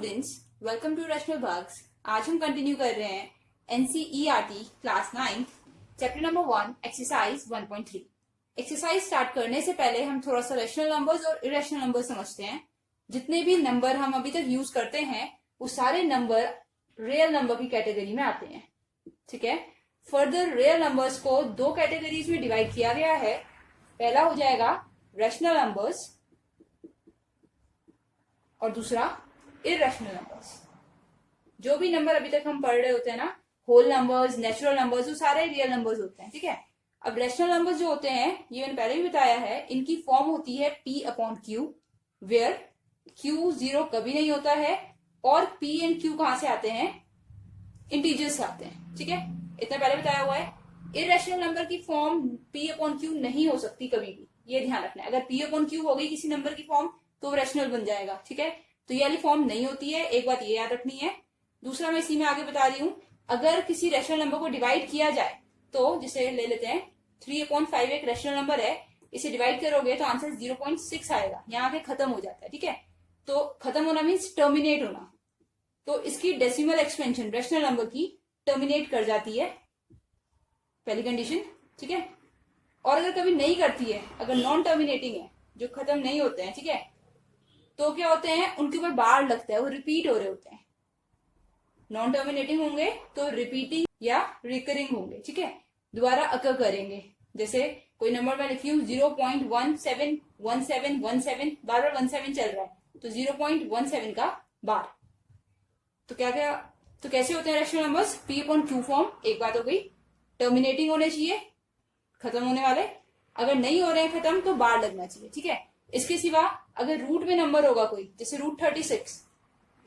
Students, welcome to rational works. आज हम continue कर रहे हैं NCERT class 9 chapter number 1 exercise 1.3। Exercise start करने से पहले हम थोड़ा सा रैशनल नंबर्स और इरेशनल नंबर्स समझते हैं। जितने भी नंबर हम अभी तक यूज करते हैं वो सारे नंबर रियल नंबर की कैटेगरी में आते हैं। ठीक है, फर्दर रियल नंबर्स को दो कैटेगरीज में डिवाइड किया गया है। पहला हो जाएगा रैशनल नंबर्स और दूसरा इरेशनल नंबर्स। जो भी नंबर अभी तक हम पढ़ रहे होते हैं ना, होल नंबर्स, नेचुरल नंबर्स, वो सारे रियल नंबर्स होते हैं। ठीक है, अब रैशनल नंबर्स जो होते हैं, ये मैंने पहले भी बताया है, इनकी फॉर्म होती है P/Q, वेयर Q 0 कभी नहीं होता है। और P एंड Q कहां से आते हैं? इंटीजर्स से आते हैं। ठीक है, इतना पहले बताया हुआ है। इरेशनल नंबर की फॉर्म P/Q नहीं हो सकती कभी भी, ये ध्यान रखना है। अगर P/Q हो गई किसी नंबर की फॉर्म तो वो रैशनल बन जाएगा। ठीक है, तो ये वाली फॉर्म नहीं होती है, एक बात ये याद रखनी है। दूसरा मैं इसी में आगे बता रही हूं, अगर किसी रैशनल नंबर को डिवाइड किया जाए तो जिसे ले लेते हैं 3/5 एक रैशनल नंबर है, इसे डिवाइड करोगे तो आंसर 0.6 आएगा। यहाँ पे खत्म हो जाता है। ठीक है, तो खत्म होना मीन्स टर्मिनेट होना। तो इसकी डेसिमल एक्सपेंशन रैशनल नंबर की टर्मिनेट कर जाती है, पहली कंडीशन। ठीक है, और अगर कभी नहीं करती है, अगर नॉन टर्मिनेटिंग है, जो खत्म नहीं होते हैं, ठीक है, तो क्या होते हैं, उनके ऊपर बार लगता है, वो रिपीट हो रहे होते हैं। नॉन टर्मिनेटिंग होंगे तो रिपीटिंग या रिकरिंग होंगे। ठीक है, दोबारा अकर करेंगे। जैसे कोई नंबर मैं लिखी हूँ 0.171717, बार बार 17 चल रहा है, तो 0.17 का बार। तो क्या क्या, तो कैसे होते हैं रैशनल नंबर्स? P/Q form. एक बात हो गई, टर्मिनेटिंग होने चाहिए, खत्म होने वाले। अगर नहीं हो रहे हैं खत्म तो बार लगना चाहिए। ठीक है, इसके सिवा अगर रूट में नंबर होगा कोई, जैसे रूट 36,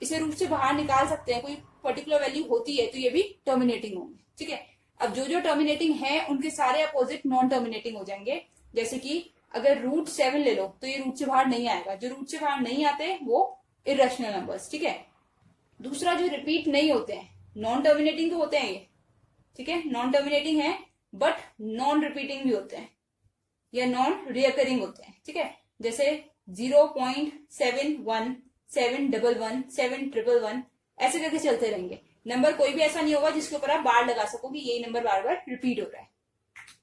इसे रूट से बाहर निकाल सकते हैं, कोई पर्टिकुलर वैल्यू होती है, तो ये भी टर्मिनेटिंग होंगे। ठीक है, अब जो जो टर्मिनेटिंग है उनके सारे अपोजिट नॉन टर्मिनेटिंग हो जाएंगे। जैसे कि अगर रूट 7 ले लो तो ये रूट से बाहर नहीं आएगा। जो रूट से बाहर नहीं आते वो इरेशनल नंबर्स। ठीक है, दूसरा जो रिपीट नहीं होते हैं, नॉन टर्मिनेटिंग तो होते हैं ये। ठीक है, नॉन टर्मिनेटिंग है बट नॉन रिपीटिंग भी होते हैं या नॉन रिकरिंग होते हैं। ठीक है, जैसे 0.71711 ऐसे करके चलते रहेंगे। नंबर कोई भी ऐसा नहीं होगा जिसके ऊपर आप बार लगा सको कि यही नंबर बार बार रिपीट हो रहा है।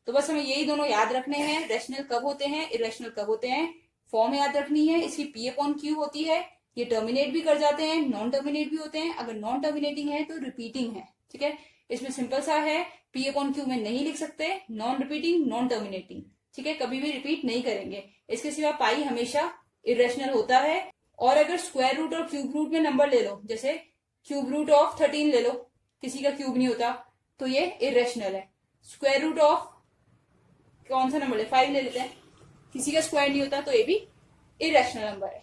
तो बस हमें यही दोनों याद रखने हैं, रैशनल कब होते हैं, इरेशनल कब होते हैं। फॉर्म याद रखनी है, इसकी P/Q होती है। ये टर्मिनेट भी कर जाते हैं, नॉन टर्मिनेट भी होते हैं। अगर नॉन टर्मिनेटिंग है तो रिपीटिंग है। ठीक है, इसमें सिंपल सा है, P/Q में नहीं लिख सकते, नॉन रिपीटिंग, नॉन टर्मिनेटिंग। ठीक है, कभी भी रिपीट नहीं करेंगे। इसके सिवा पाई हमेशा इरेशनल होता है। और अगर स्क्वायर रूट और क्यूब रूट में नंबर ले लो, जैसे क्यूब रूट ऑफ 13 ले लो, किसी का क्यूब नहीं होता, तो ये इरेशनल है। स्क्वायर रूट ऑफ कौन सा नंबर ले, 5 ले लेते हैं, किसी का स्क्वायर नहीं होता, तो ये भी इरेशनल नंबर है।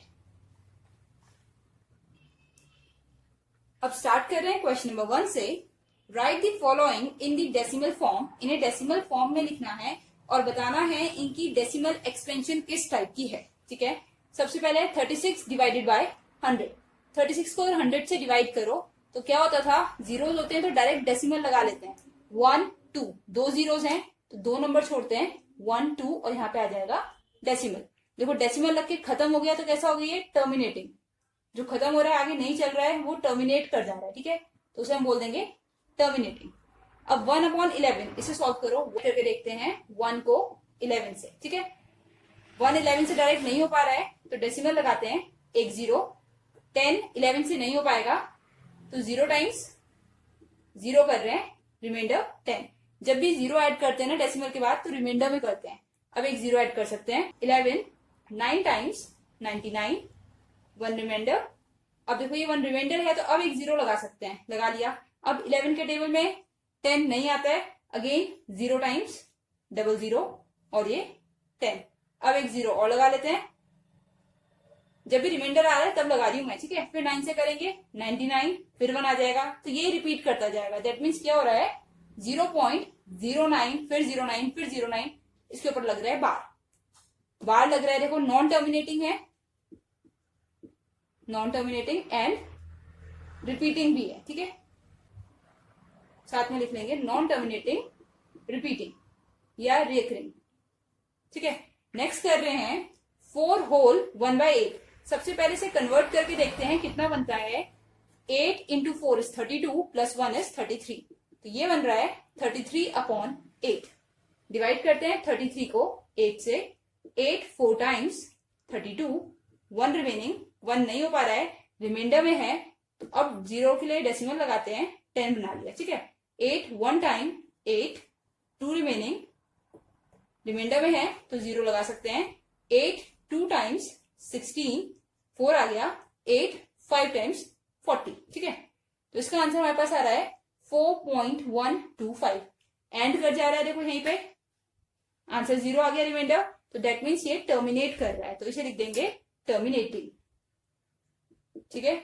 अब स्टार्ट कर रहे हैं क्वेश्चन नंबर 1 से। Right the following in the decimal form. इन्हें डेसिमल फॉर्म में लिखना है और बताना है इनकी डेसिमल एक्सपेंशन किस टाइप की है। ठीक है, सबसे पहले 36 डिवाइडेड बाय 100। 36 को अगर 100 से डिवाइड करो तो क्या होता था, जीरोस होते हैं तो डायरेक्ट डेसिमल लगा लेते हैं। 1 2, दो जीरोस हैं तो दो नंबर छोड़ते हैं, 1 2, और यहाँ पे आ जाएगा डेसिमल। देखो डेसिमल लग के खत्म हो गया तो कैसा हो गई है, टर्मिनेटिंग। जो खत्म हो रहा है, आगे नहीं चल रहा है, वो टर्मिनेट कर जा रहा है। ठीक है, तो उसे हम बोल देंगे टर्मिनेटिंग। अब 1/11 इसे सॉल्व करो, करके देखते हैं 1 को 11 से। ठीक है, 1 11 से डायरेक्ट नहीं हो पा रहा है तो डेसिमल लगाते हैं, 1 0। 10 11 से नहीं हो पाएगा तो 0 टाइम्स 0 कर रहे हैं, रिमाइंडर 10। जब भी 0 ऐड करते हैं ना डेसिमल के बाद तो रिमाइंडर में करते हैं। अब एक 0 ऐड कर सकते हैं, 11 9 टाइम्स 99, 1 रिमाइंडर। अब देखो ये 1 रिमाइंडर है तो अब एक 0 लगा सकते हैं, लगा लिया। अब 11 के टेबल में 10 नहीं आता है, अगेन 0 टाइम्स 00 और ये 10। अब एक 0 और लगा लेते हैं, जब भी रिमाइंडर आ रहा है तब लगा रही हूं मैं। ठीक है, फिर 9 से करेंगे 99, फिर 1 आ जाएगा, तो ये रिपीट करता जाएगा। दैट मीन्स क्या हो रहा है, 0.09 फिर 09 फिर 09, इसके ऊपर लग रहा है बार। बार लग रहा है, देखो नॉन टर्मिनेटिंग है, नॉन टर्मिनेटिंग एंड रिपीटिंग भी है। ठीक है, साथ में लिख लेंगे नॉन टर्मिनेटिंग, रिपीटिंग या रिकरिंग। ठीक है, नेक्स्ट कर रहे हैं 4 होल 1/8। सबसे पहले से कन्वर्ट करके देखते हैं कितना बनता है। 8 इंटू 4 इज 32 प्लस 1 इज 33, तो ये बन रहा है 33/8। डिवाइड करते हैं 33 को 8 से, 8 4 टाइम्स 32, 1 रिमेनिंग, 1 नहीं हो पा रहा है, रिमाइंडर में है, तो अब 0 के लिए डेसिमल लगाते हैं, 10 बना लिया, ठीक है। 8 1 टाइम 8, 2 रिमेनिंग, रिमाइंडर में है तो 0 लगा सकते हैं। 8 2 टाइम्स 16, 4 आ गया। 8 5 टाइम्स 40, ठीक है। तो इसका आंसर हमारे पास आ रहा है 4.125। एंड कर जा रहा है, देखो यहीं पे आंसर 0 आ गया रिमाइंडर, तो दैट मीन्स ये टर्मिनेट कर रहा है, तो इसे लिख देंगे टर्मिनेटिंग, ठीक है।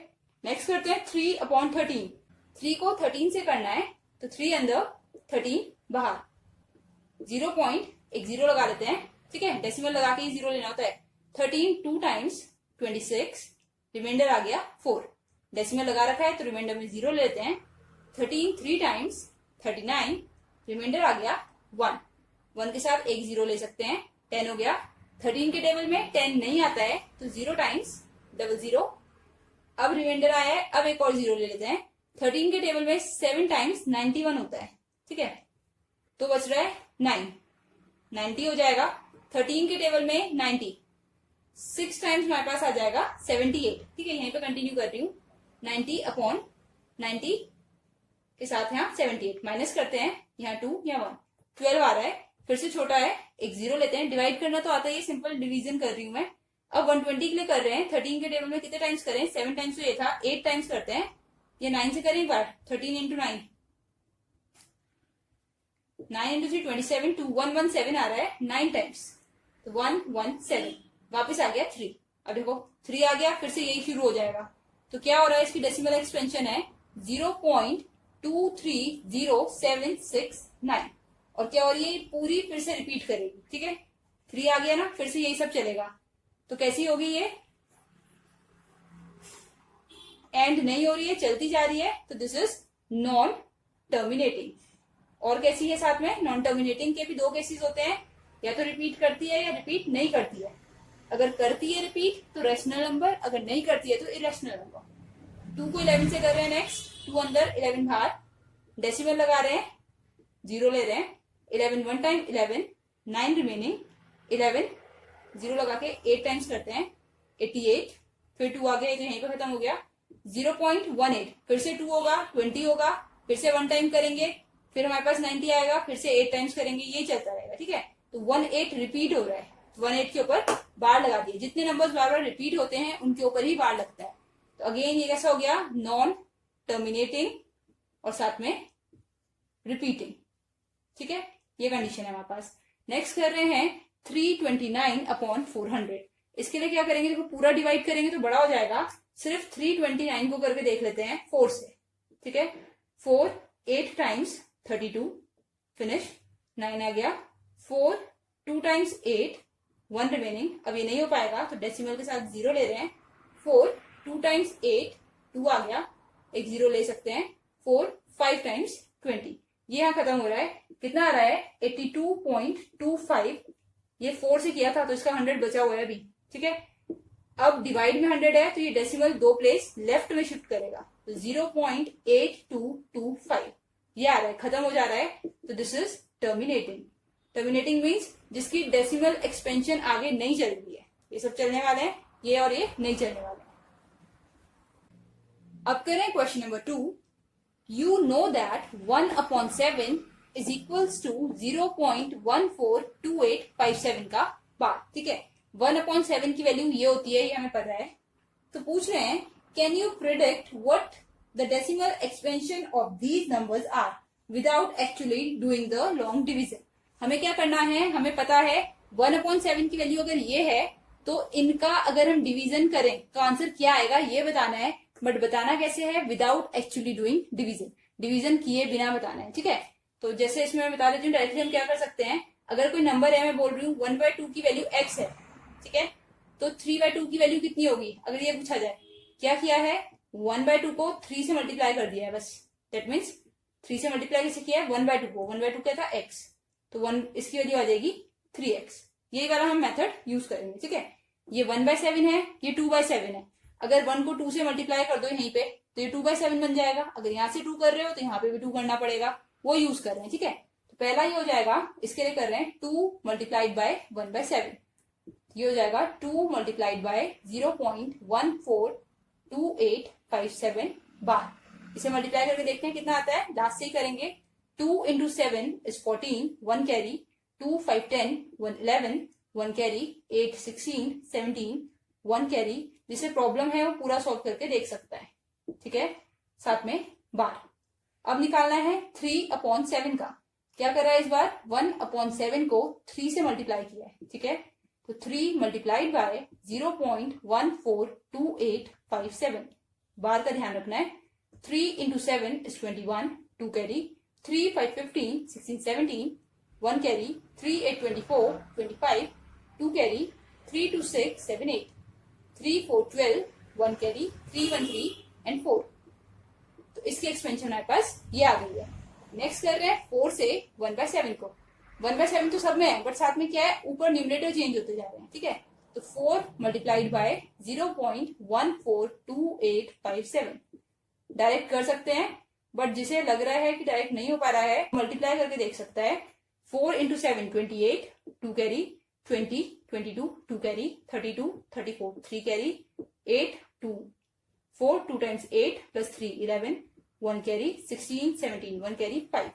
नेक्स्ट करते हैं 3/13। 3 को 13 से करना है, तो 3 अंदर 13 बाहर, 0 पॉइंट एक 0 लगा लेते हैं, ठीक है। डेसिमल लगा के ही 0 लेना होता है। 13 2 टाइम्स 26, रिमाइंडर आ गया 4, डेसिमल लगा रखा है तो रिमाइंडर में 0 लेते हैं। 13 3 टाइम्स 39, रिमाइंडर आ गया 1, 1 के साथ एक 0 ले सकते हैं, 10 हो गया। 13 के टेबल में 10 नहीं आता है, तो 0 टाइम्स 00, अब रिमाइंडर आया है, अब एक और 0 ले लेते हैं। 13 के टेबल में 7 टाइम्स 91 होता है, ठीक है, तो बच रहा है 9, 90 हो जाएगा। 13 के टेबल में 90, 6 टाइम्स हमारे पास आ जाएगा 78, ठीक है। यहीं पे कंटिन्यू कर रही हूँ, 90/90 के साथ यहाँ 78 माइनस करते हैं, यहाँ 2 यहाँ 1, 12 आ रहा है, फिर से छोटा है, एक 0 लेते हैं। डिवाइड करना तो आता है, सिंपल डिवीजन कर रही हूँ मैं। अब 120 के लिए कर रहे हैं, 13 के टेबल में कितने टाइम्स करें, 7 टाइम्स तो ये था, 8 टाइम्स करते हैं, ये 9 से करें एक बार, 13 इंटू 9, 9 इंटू 3 27, 2117 आ रहा है, 9 टाइम्स, तो 117, वापस आ गया 3। अब देखो 3 आ गया, फिर से यही शुरू हो जाएगा, तो क्या हो रहा है, इसकी डेसिमल एक्सपेंशन है 0.230769, और क्या हो रही है, पूरी फिर से रिपीट करेगी, ठीक है। 3 आ गया ना, फिर से यही सब चलेगा, तो कैसी होगी ये, एंड नहीं हो रही है, चलती जा रही है, तो दिस इज नॉन टर्मिनेटिंग। और कैसी है साथ में, नॉन टर्मिनेटिंग के भी 2 केसेस होते हैं, या तो रिपीट करती है या रिपीट नहीं करती है। अगर करती है रिपीट तो रैशनल नंबर, अगर नहीं करती है तो इरेशनल नंबर। 2 को 11 से कर रहे हैं, नेक्स्ट 2 अंदर 11 बाहर, डेसिमल लगा रहे हैं, 0 ले रहे हैं। 11 1 टाइम 11, 9 रिमेनिंग, 11 0 लगा के 8 टाइम्स करते हैं, 88, फिर 2 आ गया, तो यहीं पे खत्म हो गया। 0.18, फिर से 2 होगा, 20 होगा, फिर से 1 टाइम करेंगे, फिर हमारे पास 90 आएगा, फिर से 8 टाइम्स करेंगे, ये चलता रहेगा, ठीक है। तो 18 रिपीट हो रहा है, 18 के ऊपर बार लगा दिए, जितने नंबर्स बार बार रिपीट होते हैं उनके ऊपर ही बार लगता है। तो अगेन ये कैसा हो गया, नॉन टर्मिनेटिंग और साथ में रिपीटिंग, ठीक है, ये कंडीशन है हमारे पास। नेक्स्ट कर रहे हैं 329/400। इसके लिए क्या करेंगे, देखो पूरा डिवाइड करेंगे तो बड़ा हो जाएगा, सिर्फ 329 को करके देख लेते हैं 4 से, ठीक है। 4 8 टाइम्स 32, फिनिश, 9 आ गया। 4 2 टाइम्स 8, 1 रिमेनिंग, अब ये नहीं हो पाएगा तो डेसिमल के साथ 0 ले रहे हैं। 4 2 टाइम्स 8, 2 आ गया, एक 0 ले सकते हैं। 4 5 टाइम्स 20, ये यहाँ खत्म हो रहा है, कितना आ रहा है 82.25। ये 4 से किया था तो इसका 100 बचा हुआ है अभी, ठीक है। अब डिवाइड में 100 है तो ये डेसिमल 2 प्लेस लेफ्ट में शिफ्ट करेगा, तो 0.8225 ये आ रहा है, खत्म हो जा रहा है, तो this is terminating. Terminating means जिसकी डेसिमल एक्सपेंशन आगे नहीं चल रही है, ये सब चलने वाले हैं, ये और ये नहीं चलने वाले हैं। अब करें question number 2। You know that 1/7 is equals to 0.142857 का बार, ठीक है। 1/7 की वैल्यू ये होती है, ये हमें पता है। तो पूछ रहे हैं, can you predict what the decimal expansion of these numbers are without actually doing the long division. हमें क्या करना है, हमें पता है 1/7 की वैल्यू अगर ये है तो इनका अगर हम डिवीजन करें तो आंसर क्या आएगा ये बताना है, बट बताना कैसे है, without actually doing division, division किए बिना बताना है, ठीक है। तो जैसे इसमें मैं बता देती हूँ, डायरेक्टली हम क्या कर सकते हैं, अगर कोई नंबर है, मैं बोल रही हूँ 1/2 की वैल्यू x है, ठीक है, तो 3/2 की वैल्यू कितनी होगी, अगर ये पूछा जाए, क्या किया है, 1/2 को 3 से मल्टीप्लाई कर दिया है बस, दैट मीन्स 3 से मल्टीप्लाई कैसे किया है, 1/2 को, 1/2 क्या था x, तो 1 इसकी वैल्यू आ जाएगी 3x। यही वाला हम मेथड यूज करेंगे, ठीक है। ये 1/7 है, ये 2/7 है, अगर 1 को 2 से मल्टीप्लाई कर दो यहीं पे तो ये 2/7 बन जाएगा। अगर यहाँ से 2 कर रहे हो तो यहाँ पे भी 2 करना पड़ेगा, वो यूज कर रहे हैं। ठीक है, तो पहला ये हो जाएगा, इसके लिए कर रहे हैं 2 मल्टीप्लाइड बाय 1/7। ये हो जाएगा 2 मल्टीप्लाइड बाय 0.142857 बार। इसे मल्टीप्लाई करके देखते हैं कितना आता है, लास्ट से ही करेंगे। 2 into 7 is 14, 1 carry, 2 5 10, 1 11, 1 carry, 8 16 17, 1 carry. जिसे प्रॉब्लम है वो पूरा सॉल्व करके देख सकता है। ठीक है, साथ में बार। अब निकालना है 3/7 का। क्या कर रहा है इस बार, 1/7 को 3 से मल्टीप्लाई किया है। ठीक है, तो 3 मल्टीप्लाइड बाय 0.142857 बार का ध्यान रखना है। 3 into 7 is 21, 2 carry, 3 5 15 16 17, 1 carry, 3 8 24 25, 2 carry, 3 2 6 7 8, 3 4 12, 1 carry, 3 1 3 and 4। तो इसकी एक्सपेंशन हमारे पास ये आ गई है। नेक्स्ट कर रहे हैं 4 से 1/7 को। 1/7 तो सब में है, बट साथ में क्या है, ऊपर न्यूमरेटर चेंज होते जा रहे हैं। ठीक है, तो 4 मल्टीप्लाइड बाय 0.142857 डायरेक्ट कर सकते हैं, बट जिसे लग रहा है कि डायरेक्ट नहीं हो पा रहा है, मल्टीप्लाई करके देख सकता है। 4 into 7 28, 2 carry, 20 22, 2 carry, 32 34, 3 carry, 8 2 4 2 times 8 plus 3 11, 1 carry, 16 17, 1 carry 5,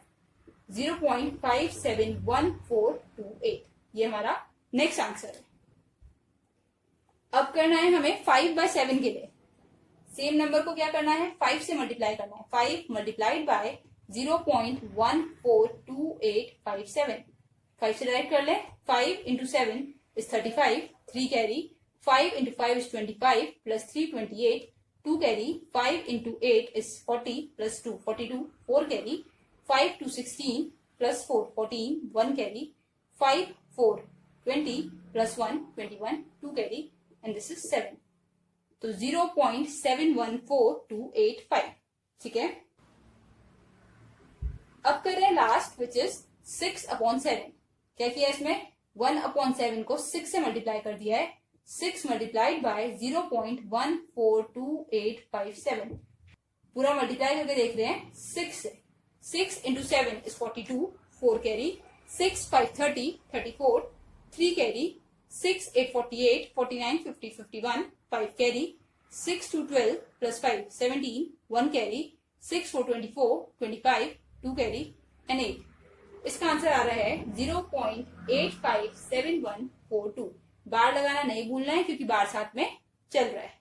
0.571428। ये हमारा नेक्स्ट आंसर है। अब करना है हमें 5/7 के लिए। सेम नंबर को क्या करना है, 5 से मल्टीप्लाई करना है। 5 मल्टीप्लाइड बाय 0.142857। 5 से डायरेक्ट कर ले। 5 into 7 is 35, 3 carry, 5 into 5 is 25 plus 3 28, 2 carry, 5 into 8 is 40 plus 2 42, 4 carry, 5 to 16 plus 4 14, 1 carry, 5 4 20 plus 1 21, 2 carry, and this is 7। तो 0.714285। ठीक है, अब कर रहे हैं लास्ट, विच इज 6/7। क्या किया इसमें, 1/7 को 6 से मल्टीप्लाई कर दिया है। 6 मल्टीप्लाइड बाय 0.142857 पूरा मल्टीप्लाई करके देख रहे हैं 6 से। 6 into 7 is 42, 4 carry, 6 5 30 34, 3 carry, 6 8 48 49 50 51, 5 carry, 6 2 12 plus 5 17, 1 carry, 6 4 24 25, 2 carry and 8। इसका आंसर आ रहा है 0.857142। बार लगाना नहीं भूलना है क्योंकि बार साथ में चल रहा है।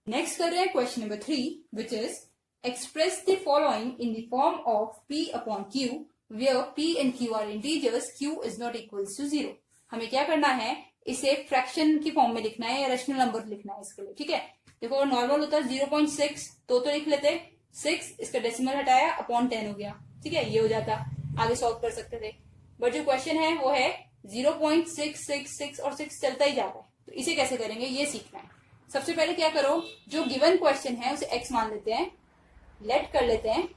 नेक्स्ट कर रहे हैं question number 3, which is express the following in the form of P/Q where P and Q are integers, Q is not equals to 0। हमें क्या करना है, इसे फ्रैक्शन की फॉर्म में लिखना है या रेशनल नंबर लिखना है इसके लिए। ठीक है, देखो नॉर्मल होता है 0.6 तो लिख लेते, 6 इसका डेसिमल हटाया अपॉन 10 हो गया। ठीक है, ये हो जाता, आगे सॉल्व कर सकते थे। बट जो क्वेश्चन है वो है 0.666 और 6 चलता ही जा रहा है, तो इसे कैसे करेंगे ये सीखना है। सबसे पहले क्या करो, जो गिवन क्वेश्चन है उसे x मान लेते हैं, लेट कर लेते हैं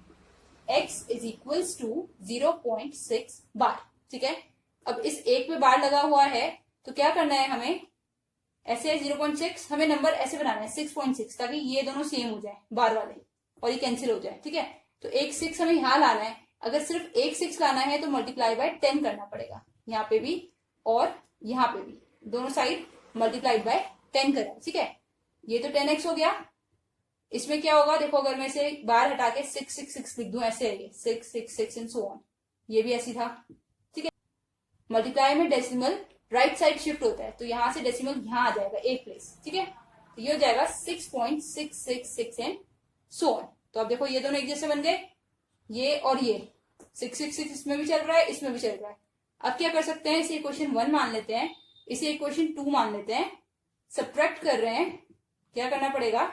x इज इक्वल्स टू 0.6 बार। ठीक है, अब इस एक पे बार लगा हुआ है तो क्या करना है हमें, ऐसे 0.6 हमें नंबर ऐसे बनाना है 6.6 ताकि ये दोनों सेम हो जाए बार वाले और ये कैंसिल हो जाए। ठीक है, तो एक 6 हमें यहां लाना है। अगर सिर्फ एक 6 लाना है तो मल्टीप्लाई बाय 10 करना पड़ेगा, यहाँ पे भी और यहाँ पे भी, दोनों साइड मल्टीप्लाइड बाय 10 करें। ठीक है, ये तो 10x हो गया। इसमें क्या होगा, देखो अगर मैं इसे बाहर हटा के 666 लिख दूं, ऐसे है 666 एंड सो ऑन, ये भी ऐसी था। ठीक है, मल्टीप्लाई में डेसिमल राइट साइड शिफ्ट होता है तो यहां से डेसिमल यहां आ जाएगा एक प्लेस। ठीक है, तो ये हो जाएगा 6.666 एंड सो ऑन। तो अब देखो ये दोनों एक जैसे बन गए, ये और ये 666 इसमें भी चल रहा है, इसमें भी चल रहा है। अब क्या कर सकते हैं, इसे इक्वेशन 1 मान लेते हैं, इसे इक्वेशन 2 मान लेते हैं। सब्ट्रैक्ट कर रहे हैं, क्या करना पड़ेगा,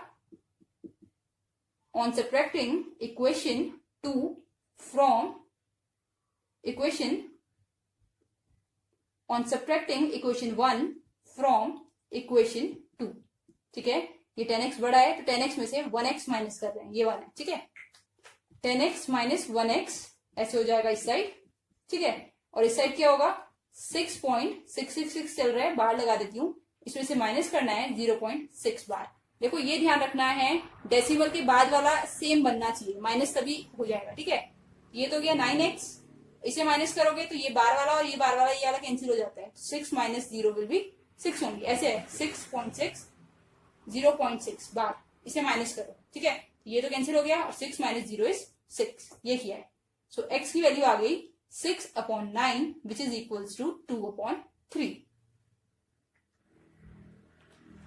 on subtracting equation 2 from equation, on subtracting equation 1 from equation 2। ठीक है, ये 10x बड़ा है तो 10x में से 1x माइनस कर रहे हैं, ये 1 है। ठीक है, 10x माइनस 1x ऐसे हो जाएगा इस साइड। ठीक है, और इस साइड क्या होगा, 6.666 चल रहा है, बाहर लगा देती हूँ, इसमें से माइनस करना है 0.6 बार। देखो ये ध्यान रखना है, डेसिमल के बाद वाला सेम बनना चाहिए, माइनस तभी हो जाएगा, ठीक है। ये तो गया 9x, इसे माइनस करोगे तो ये बार वाला और ये बार वाला, ये वाला कैंसिल हो जाता है, 6 माइनस 0 विल बी 6 होंगी, ऐसे है 6.6 0.6 बार, इसे माइनस करो, ठीक है। ये तो कैंसिल हो गया और 6 माइनस 0 इज 6, ये किया है। सो x की वैल्यू आ गई 6/9 विच इज इक्वल्स टू 2/3।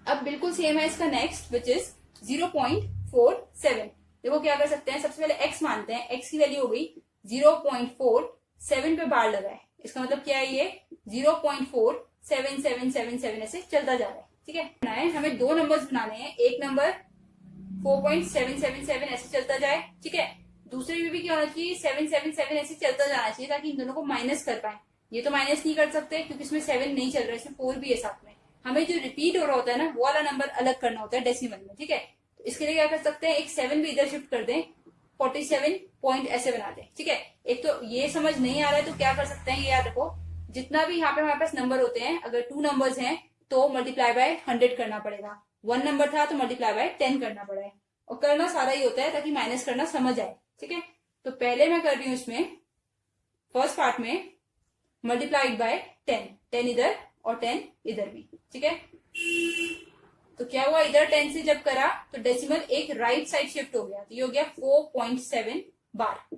अब बिल्कुल सेम है इसका नेक्स्ट विच इज 0.47। देखो क्या कर सकते हैं, सबसे पहले x मानते हैं, x की वैल्यू हो गई 0.47 पे बार लगा है, इसका मतलब क्या है, ये 0.47777 ऐसे चलता जा रहा है, ठीक है। हमें दो नंबर्स बनाने हैं, एक नंबर 4.777 ऐसे चलता जाए, ठीक है, दूसरे में भी क्या होना चाहिए 777 ऐसे चलता जाना चाहिए, ताकि इन दोनों को माइनस कर पाए। ये तो माइनस नहीं कर सकते क्योंकि इसमें 7 नहीं चल रहा है, इसमें 4 भी है साथ में। हमें जो रिपीट हो रहा होता है ना, वो वाला नंबर अलग करना होता है डेसिमल में, ठीक है। तो इसके लिए क्या कर सकते हैं, एक 7 भी इधर शिफ्ट कर दें, 47 पॉइंट ऐसे बना दें, ठीक है। एक तो ये समझ नहीं आ रहा है तो क्या कर सकते हैं, ये याद रखो, जितना भी यहाँ पे हमारे पास नंबर होते हैं, अगर 2 नंबर्स हैं तो मल्टीप्लाई बाय 100 करना पड़ेगा, 1 नंबर था तो मल्टीप्लाई बाय 10 करना पड़ेगा, और करना सारा ही होता है ताकि माइनस करना समझ आए, ठीक है। तो पहले मैं कर रही हूं इसमें फर्स्ट पार्ट में मल्टीप्लाइड बाय 10, 10 इधर और 10 इधर भी, ठीक है। तो क्या हुआ, इधर 10 से जब करा तो डेसिमल एक राइट साइड शिफ्ट हो गया, तो ये हो गया 4.7 बार।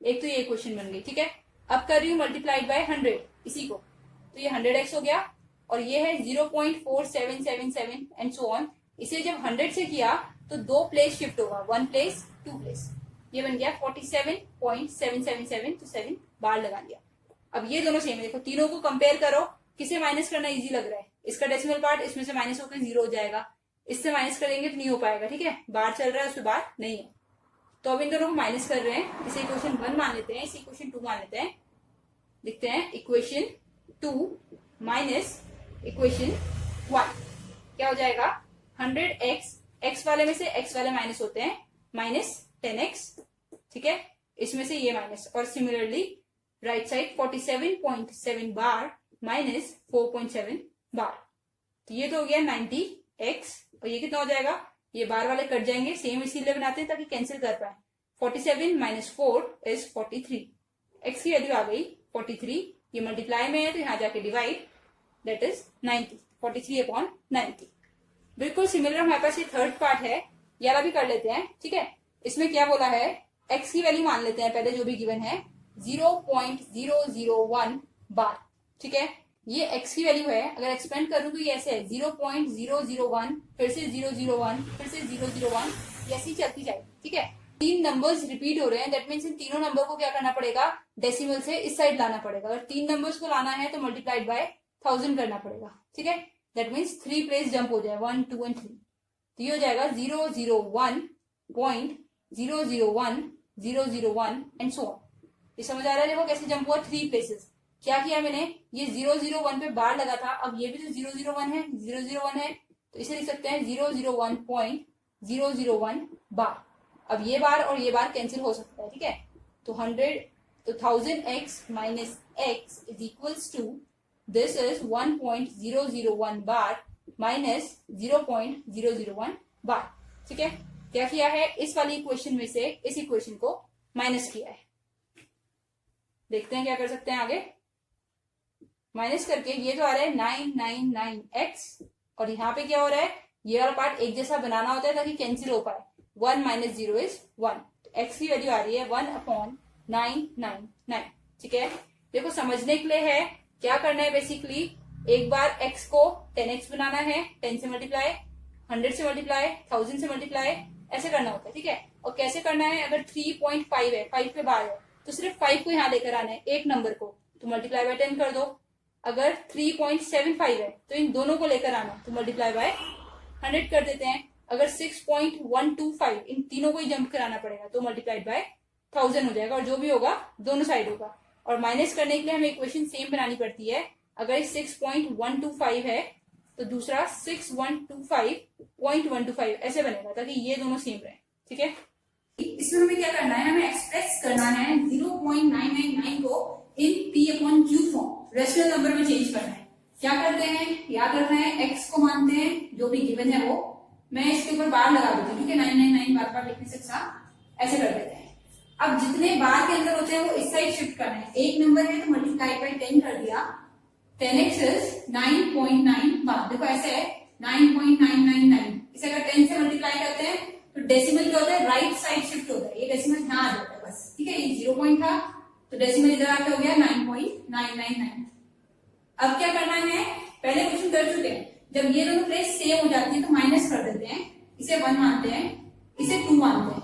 एक तो ये क्वेश्चन बन गई, ठीक है। अब कर रही हूं मल्टीप्लाइड बाय 100 इसी को, तो ये 100x हो गया, और ये है 0.4777 एंड सो ऑन। इसे जब 100 से किया तो 2 प्लेस शिफ्ट होगा, 1 प्लेस 2 प्लेस, ये बन गया 47.777 तो 7 बार लगा दिया। अब ये दोनों सेम है, देखो तीनों को कंपेयर करो, किसे माइनस करना इजी लग रहा है, इसका डेसिमल पार्ट इसमें से माइनस होकर 0 हो जाएगा, इससे माइनस करेंगे तो नहीं हो पाएगा, ठीक है, बार चल रहा है उसमें बार नहीं है। तो अब इन दोनों को माइनस कर रहे हैं, इसे इक्वेशन 1 मान लेते हैं, इसे इक्वेशन 2 मान लेते हैं, लिखते हैं इक्वेशन 2 माइनस इक्वेशन 1, क्या हो जाएगा 100x, x वाले में से x वाले माइनस होते हैं, माइनस 10x, ठीक है, इसमें से ये माइनस, और सिमिलरली राइट साइड 47.7 बार माइनस 4.7 बार, तो ये तो हो गया 90x, और ये कितना हो जाएगा, ये बार वाले कट जाएंगे, सेम इसीलिए बनाते हैं ताकि कैंसिल कर पाए, 47 माइनस 4 इज 43, x की वैल्यू आ गई 43, ये मल्टीप्लाई में है तो यहाँ जाके डिवाइड, दैट इज 90, 43/90। बिल्कुल सिमिलर हमारे पास ये थर्ड पार्ट है, ये वाला भी कर लेते हैं, ठीक है। इसमें क्या बोला है, x की वैल्यू मान लेते हैं पहले जो भी गिवन है 0.001 बार, ठीक है। ये x की वैल्यू है, अगर एक्सपेंड करूं तो ये ऐसे है 0.001, फिर से 001, फिर से 001, ये ऐसी चलती जाएगी, ठीक है। 3 नंबर्स रिपीट हो रहे हैं, दैट मीन्स इन तीनों नंबर को क्या करना पड़ेगा, डेसिमल से इस साइड लाना पड़ेगा। अगर 3 नंबर्स को लाना है तो मल्टीप्लाइड बाय 1000 करना पड़ेगा, ठीक है। दैट मीन्स 3 प्लेस जंप हो जाए, 1 2 एंड 3, तो ये हो जाएगा 001.001 एंड सो ऑन। ये समझ आ रहा है, देखो कैसे जंप हुआ 3 प्लेसेस। क्या किया मैंने, ये 001 पे बार लगा था, अब ये भी तो 001 है, 001 है, तो इसे लिख सकते हैं 001.001 बार। अब ये बार और ये बार कैंसिल हो सकता है, ठीक है। तो 1000x minus x is equals to, this is 1.001 बार माइनस 0.001 बार, ठीक है। क्या किया है, इस वाली इक्वेशन में से इस इक्वेशन को माइनस किया है। देखते हैं क्या कर सकते हैं आगे, माइनस करके ये तो आ रहा है 999x, और यहाँ पे क्या हो रहा है, ये वाला पार्ट एक जैसा बनाना होता है ताकि कैंसिल हो पाए, 1 माइनस 0 इज 1, तो x की वैल्यू आ रही है 1/999, ठीक है। देखो समझने के लिए है, क्या करना है बेसिकली, एक बार x को 10x बनाना है, 10 से मल्टीप्लाई, 100 से मल्टीप्लाई, 1000 से मल्टीप्लाई, ऐसे करना होता है, ठीक है। और कैसे करना है, अगर 3.5 है, 5 पे बार है, तो सिर्फ 5 को यहाँ लेकर आना है, एक नंबर को, तो मल्टीप्लाई बाय 10 कर दो। अगर 3.75 है तो इन दोनों को लेकर आना, तो मल्टीप्लाई बाय 100 कर देते हैं। अगर 6.125, इन तीनों को ही जंप कराना पड़ेगा, तो मल्टीप्लाइड बाय 1000 हो जाएगा, और जो भी होगा दोनों साइड होगा। और माइनस करने के लिए हमें इक्वेशन सेम बनानी पड़ती है, अगर 6.125 है तो दूसरा 6125.125 ऐसे बनेगा, ताकि ये दोनों सेम रहे, ठीक है। इसमें हमें क्या करना है, हमें एक्सप्रेस करना है 0.999 को इन p/q फॉर्म, रेशनल नंबर में चेंज करना है। क्या करते हैं, याद रखना है, x को मानते हैं जो भी गिवन है वो, मैं इसके ऊपर बार लगा देती हूँ, ठीक है, 999 बार बार लिखने से अच्छा ऐसे कर देते हैं। अब जितने बार के अंदर होते हैं वो इस साइड शिफ्ट करना है। एक नंबर है तो मल्टीप्लाई बाय 10 कर दिया, 10x इज 9.9 बार। देखो ऐसे है 9.999, इसे अगर 10 से मल्टीप्लाई करते हैं तो डेसिमल क्या होता है, राइट साइड शिफ्ट होता है, ये डेसिमल यहाँ आ जाता है बस, ठीक है, ये 0 पॉइंट था तो डेसिमल इधर आके हो गया 9.999। अब क्या करना है, पहले क्वेश्चन कर चुके हैं, जब ये दोनों प्लेस सेम हो जाती है तो माइनस कर देते हैं, इसे 1 मानते हैं, इसे 2 मानते हैं,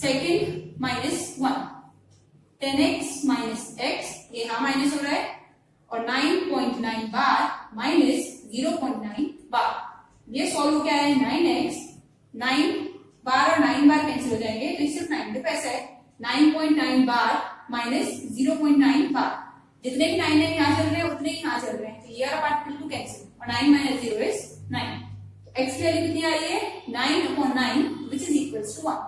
second minus 1, 10x minus x, ये यहाँ माइनस हो रहा है, और 9.9 बार माइनस 0.9 बार, ये सॉल्व हो गया है 9x, 9 बार और 9 बार कैंसिल हो जाएंगे तो ये सिर्फ 9, देखो ऐसा है 9.9 बार माइनस 0.9 बार, जितने भी 9 यहाँ चल रहे हैं उतने ही यहाँ चल रहे हैं, तो ये वाला पार्ट बिल्कुल कैंसिल, और 9 माइनस 0 इज 9, x की वैल्यू कितनी आ रही है 9/9 विच इज इक्वल्स टू 1।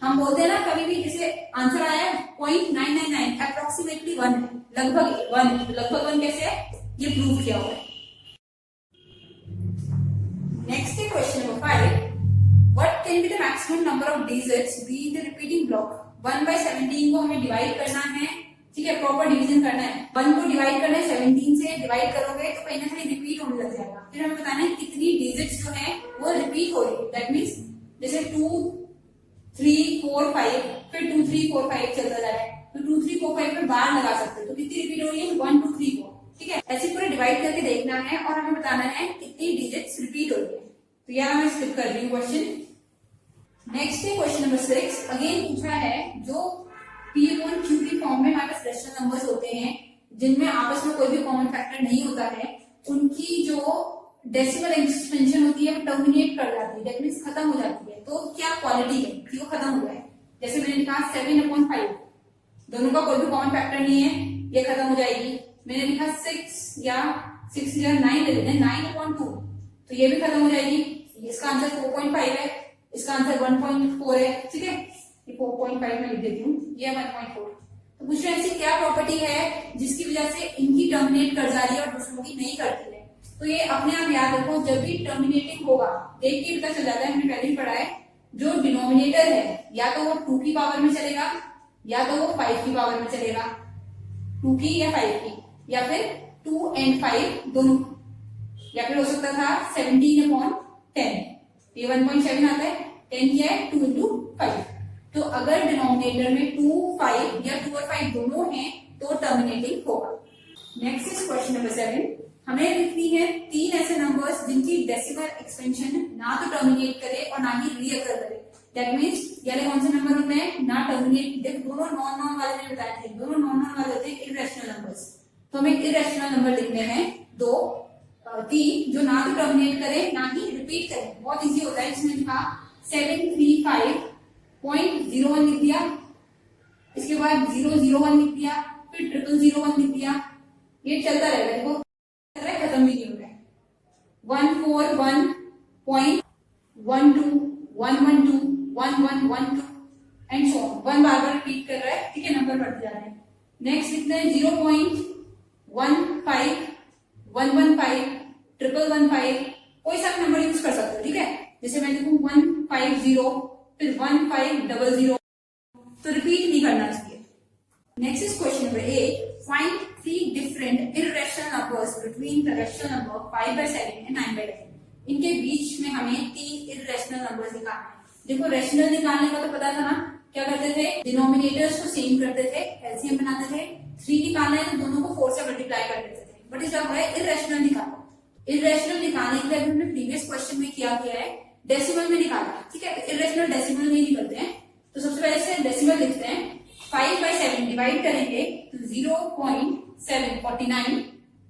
हम बोलते हैं ना कभी भी जैसे आंसर आया 0.999 अप्रोक्सीमेटली 1 है, लगभग 1 है, तो लगभग 1 कैसे है, ये प्रूव किया हुआ है। नेक्स्ट है question number 5, what can be the maximum number of digits be in the repeating block. 1/17 को हमें डिवाइड करना है, ठीक है, प्रॉपर डिवीजन करना है, 1 को डिवाइड करना है, 17 से डिवाइड करोगे तो कहीं ना कहीं रिपीट होने लग जाएगा, फिर हमें बताना है कितनी डिजिट्स जो है वो रिपीट हो रही है, दैट मीन्स जैसे 2 3 4 5 फिर 2 3 4 5 चलता जा रहा है, तो 2 3 4 5 पे बार लगा सकते हो, तो कितनी रिपीट हो रही है 1 2 3 4, ठीक है, ऐसे पूरा डिवाइड करके देखना है और हमें बताना है कितनी डिजिट्स रिपीट हो रही है। तो यार मैं स्किप कर रही हूँ क्वेश्चन। नेक्स्ट है क्वेश्चन नंबर 6, अगेन पूछा है जो P/Q की फॉर्म में हमारे पास रेशनल नंबर्स होते हैं जिनमें आपस में कोई भी कॉमन फैक्टर नहीं होता है, उनकी जो डेसिमल एक्सपेंशन होती है वो टर्मिनेट कर जाती है, दैट मींस खत्म हो जाती है, तो क्या क्वालिटी है कि वो खत्म हुआ है। जैसे मैंने लिखा 7/5, दोनों का कोई भी कॉमन फैक्टर नहीं है, ये खत्म हो जाएगी। मैंने लिखा 6 या 9 ले लेते हैं 9/2, तो ये भी खत्म हो जाएगी, इसका आंसर 4.5 है, इसका आंसर 1.4 है, ठीक है, ये 4.5 में लिख देती हूँ, ये 1.4। तो पूछ रहे हैं ऐसी क्या प्रॉपर्टी है जिसकी वजह से इनकी टर्मिनेट कर जा रही है और दूसरों की नहीं करती है। तो ये अपने आप याद रखो, जब भी टर्मिनेटिंग होगा देख के पता चल जाता है, हमने पहले ही पढ़ा है, जो डिनोमिनेटर है या तो वो 2 की पावर में चलेगा या तो वो 5 की पावर में चलेगा, 2 की या 5 की, या फिर 2 and 5 दोनों, या फिर हो सकता था 17/10, ये 1.7 आता है, 10 किया है 2 into 5। तो अगर डिनोमिनेटर में 2 5 या 2 और 5 दोनों हैं तो टर्मिनेटिंग होगा। नेक्स्ट इज क्वेश्चन नंबर 7, हमें लिखनी है 3 ऐसे नंबर्स जिनकी डेसिमल एक्सपेंशन ना तो टर्मिनेट करे और ना ही रीअकर करे, दैट मींस ये कौन से नंबर होते हैं ना टर्मिनेट, देखो दोनों नॉन वाले मैंने बताए थे, दोनों नॉन वाले होते हैं इरेशनल नंबर्स, तो हमें इरेशनल नंबर लिखने हैं 3 जो ना तो टर्मिनेट करे ना ही रिपीट करे। बहुत इजी होता है, इसमें लिखा 735.01 लिख दिया, इसके बाद 001 लिख दिया, फिर 0001 लिख दिया, ये चलता रहेगा, देखो खत्म भी नहीं हो रहा है। 141.12 112 1112 and so on, 1 bar bar repeat कर रहा है, ठीक है, नंबर बढ़ते जा रहे हैं। नेक्स्ट लिखते हैं 0.15 115 115, कोई सा नंबर यूज कर सकते हो, ठीक है, जैसे मैं लिखूं 150 फिर 1500, तो रिपीट नहीं करना चाहिए। Next is question number 8, find 3 different irrational numbers between the rational number 5/7 and 9/11। इनके बीच में हमें 3 इरेशनल नंबर्स निकालना है। देखो रेशनल निकालने का तो पता था ना, क्या करते थे, डिनोमिनेटर्स को सेम करते थे, एलसीएम बनाते थे, 3 निकालना है तो दोनों को 4 से मल्टीप्लाई कर देते थे, बट इस बार है इरेशनल निकालना। इरेशनल निकालने के लिए हमने प्रीवियस क्वेश्चन में किया है डेसिमल में निकालना, ठीक है, इरेशनल डेसिमल में निकलते हैं, तो सबसे पहले से डेसिमल लिखते हैं, 5/7 डिवाइड करेंगे तो 0.749,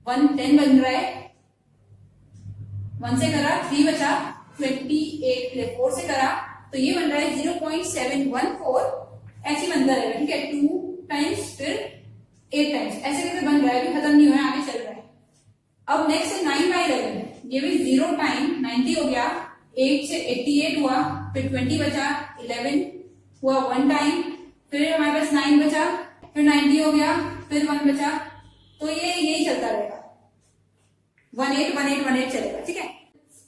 110 बन रहा है, 1 से करा 3 बचा, 28 4 से करा तो ये बन रहा है 0.714, ऐसे बनता रहेगा, ठीक है, 2 टाइम्स फिर 8 टाइम्स, ऐसे करके बन रहा है, अभी खत्म नहीं हुआ है, आगे चल रहा है। अब नेक्स्ट है 9/11, ये भी 0 टाइम 90 हो गया, 8 से 88 हुआ, फिर 20 बचा, 11 हुआ 1 टाइम, फिर हमारे पास 9 बचा, फिर 90 हो गया, फिर 1 बचा, तो ये यही चलता रहेगा। 1818 चलेगा, ठीक है।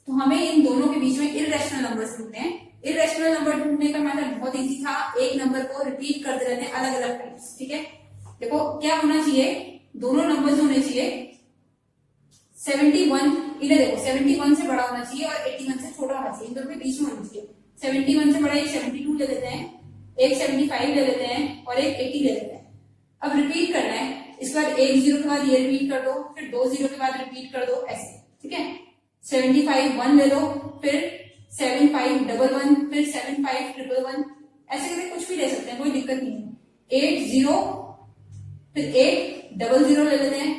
तो हमें इन दोनों के बीच में इरेशनल नंबर्स ढूंढने हैं। इरेशनल नंबर ढूंढने का मेथड बहुत इजी था, एक नंबर को रिपीट करते रहने अलग अलग टाइम्स, ठीक है। देखो क्या होना चाहिए, दोनों नंबर्स होने चाहिए 71, इन्हें देखो 71 से बड़ा होना चाहिए और 81 से छोटा होना चाहिए, इन दोनों के बीच में होना चाहिए। 71 से बड़ा एक 72 ले लेते हैं, एक 75 ले लेते हैं और एक 80 ले लेते हैं। अब रिपीट करना है, इसके बाद एक जीरो के बाद ये रिपीट कर दो, फिर दो जीरो के बाद रिपीट कर दो, ऐसे, ठीक है। 75 1 ले लो, फिर 7511, फिर 7511, ऐसे करके कुछ भी ले सकते हैं, कोई दिक्कत नहीं है। 80, फिर 800 ले लेते हैं,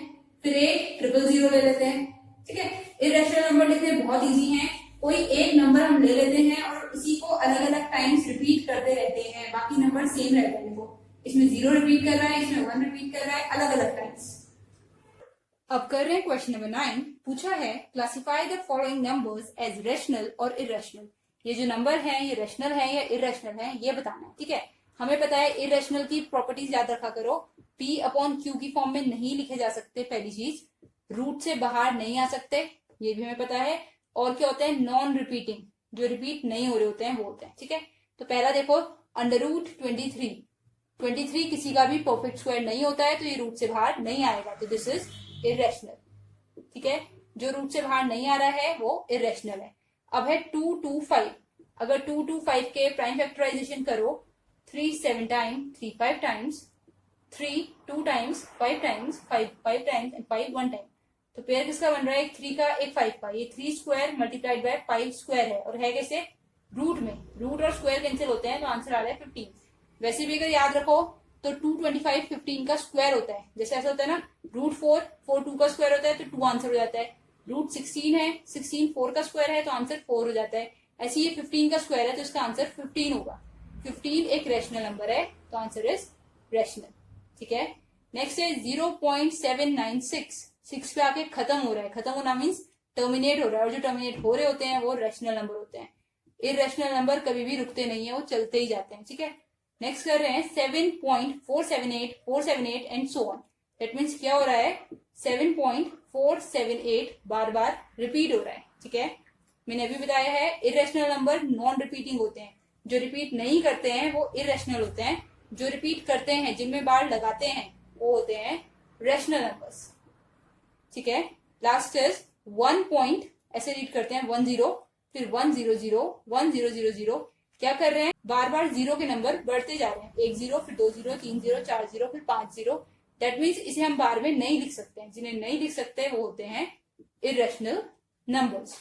फिर 800 ले लेते हैं, ठीक है। इरेशनल नंबर लिखने बहुत इजी हैं, कोई एक नंबर हम ले लेते हैं और उसी को अलग अलग टाइम्स रिपीट करते रहते हैं, बाकी नंबर सेम रहते हैं। देखो इसमें 0 रिपीट कर रहा है, इसमें 1 रिपीट कर रहा है, अलग अलग टाइम्स। अब कर रहे हैं क्वेश्चन नंबर 9। पूछा है classify the following numbers as rational और इरेशनल। ये जो नंबर है ये रेशनल है या इरेशनल है ये बताना है, ठीक है। हमें पता है इरेशनल की प्रॉपर्टीज याद रखा करो, P अपॉन Q की फॉर्म में नहीं लिखे जा सकते, पहली चीज। रूट से बाहर नहीं आ सकते, ये भी हमें पता है। और क्या होते हैं, नॉन रिपीटिंग, जो रिपीट नहीं हो रहे होते हैं वो होते हैं, ठीक है। तो पहला देखो √23, 23 किसी का भी परफेक्ट स्क्वायर नहीं होता है, तो ये रूट से बाहर नहीं आएगा, तो दिस इज इरेशनल, ठीक है। जो रूट से बाहर नहीं आ रहा है वो इरेशनल है। अब है 225, अगर 225 के प्राइम फैक्टराइजेशन करो, 3 7 times, 3 5 times, 3 2 times, 5 times, 5 5 times and 5 1 time, तो पेयर किसका बन रहा है, एक 3 का एक 5 का। ये 3 स्क्वायर मल्टीप्लाइड बाय 5 स्क्वायर है, और है कैसे, रूट में, रूट और स्क्वायर कैंसिल होते हैं, तो आंसर आ रहा है 15। वैसे भी अगर याद रखो तो 225 15 का स्क्वायर होता है, जैसे ऐसा होता है ना, √4 4 2 का स्क्वायर होता है तो 2 आंसर हो जाता है। √16 है, 16 4 का स्क्वायर है तो आंसर 4 हो जाता है। ऐसे ये 15 का स्क्वायर है तो इसका आंसर 15 होगा। 15 एक रेशनल नंबर है, तो आंसर इज रेशनल, ठीक है। नेक्स्ट है 0.796, 6 पे आके खत्म हो रहा है, खत्म होना मीन्स टर्मिनेट हो रहा है, और जो टर्मिनेट हो रहे होते हैं वो रेशनल नंबर होते हैं। इरेशनल नंबर कभी भी रुकते नहीं है, वो चलते ही जाते हैं, ठीक है। नेक्स्ट कर रहे हैं 7.478 478 and so on. That means क्या हो रहा है, 7.478 बार बार रिपीट हो रहा है, ठीक है। मैंने अभी बताया है इरेशनल नंबर नॉन रिपीटिंग होते हैं, जो रिपीट नहीं करते हैं वो इरेशनल होते हैं, जो रिपीट करते हैं जिनमें बार लगाते हैं वो होते हैं रेशनल नंबर्स, ठीक है। लास्ट इज 1 पॉइंट, ऐसे रीड करते हैं 10, फिर 100 1000, क्या कर रहे हैं, बार बार जीरो के नंबर बढ़ते जा रहे हैं, 1 0, फिर 2 0, 3 0, 4 0, फिर 5 0। दैट मीन्स इसे हम बार में नहीं लिख सकते हैं, जिन्हें नहीं लिख सकते वो होते हैं इरेशनल नंबर्स।